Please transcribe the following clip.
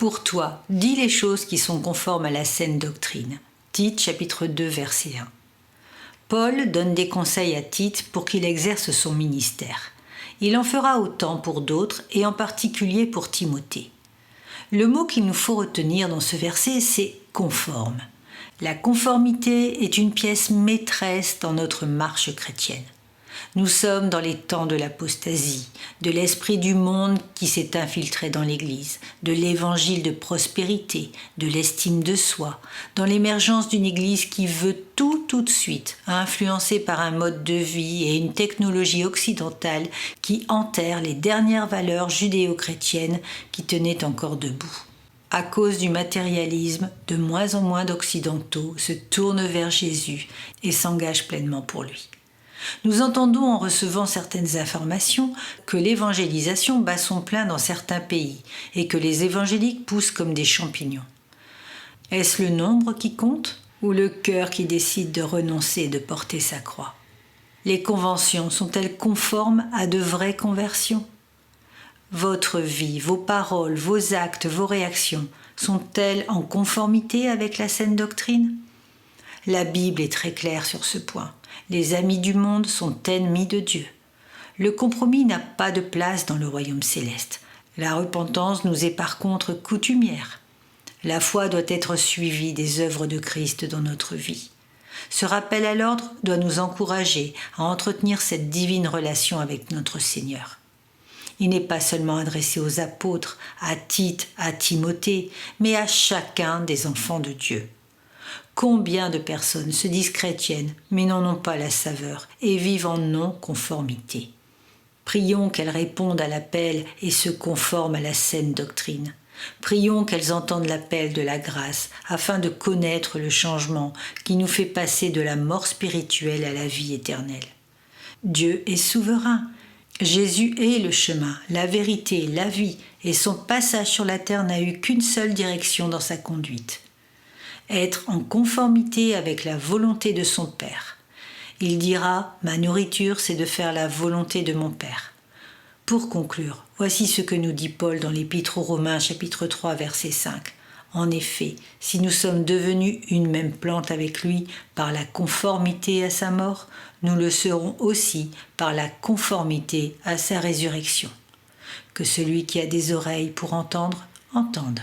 Pour toi, dis les choses qui sont conformes à la saine doctrine. Tite, chapitre 2, verset 1. Paul donne des conseils à Tite pour qu'il exerce son ministère. Il en fera autant pour d'autres et en particulier pour Timothée. Le mot qu'il nous faut retenir dans ce verset, c'est « conforme ». La conformité est une pièce maîtresse dans notre marche chrétienne. Nous sommes dans les temps de l'apostasie, de l'esprit du monde qui s'est infiltré dans l'Église, de l'évangile de prospérité, de l'estime de soi, dans l'émergence d'une Église qui veut tout de suite, influencée par un mode de vie et une technologie occidentale qui enterre les dernières valeurs judéo-chrétiennes qui tenaient encore debout. À cause du matérialisme, de moins en moins d'Occidentaux se tournent vers Jésus et s'engagent pleinement pour lui. Nous entendons en recevant certaines informations que l'évangélisation bat son plein dans certains pays et que les évangéliques poussent comme des champignons. Est-ce le nombre qui compte ou le cœur qui décide de renoncer et de porter sa croix? Les conventions sont-elles conformes à de vraies conversions? Votre vie, vos paroles, vos actes, vos réactions sont-elles en conformité avec la saine doctrine? La Bible est très claire sur ce point. Les amis du monde sont ennemis de Dieu. Le compromis n'a pas de place dans le royaume céleste. La repentance nous est par contre coutumière. La foi doit être suivie des œuvres de Christ dans notre vie. Ce rappel à l'ordre doit nous encourager à entretenir cette divine relation avec notre Seigneur. Il n'est pas seulement adressé aux apôtres, à Tite, à Timothée, mais à chacun des enfants de Dieu. Combien de personnes se disent chrétiennes, mais n'en ont pas la saveur et vivent en non-conformité. Prions qu'elles répondent à l'appel et se conforment à la saine doctrine. Prions qu'elles entendent l'appel de la grâce afin de connaître le changement qui nous fait passer de la mort spirituelle à la vie éternelle. Dieu est souverain. Jésus est le chemin, la vérité, la vie, et son passage sur la terre n'a eu qu'une seule direction dans sa conduite. Être en conformité avec la volonté de son Père. Il dira « Ma nourriture, c'est de faire la volonté de mon Père ». Pour conclure, voici ce que nous dit Paul dans l'Épître aux Romains, chapitre 3, verset 5. En effet, si nous sommes devenus une même plante avec lui par la conformité à sa mort, nous le serons aussi par la conformité à sa résurrection. Que celui qui a des oreilles pour entendre, entende.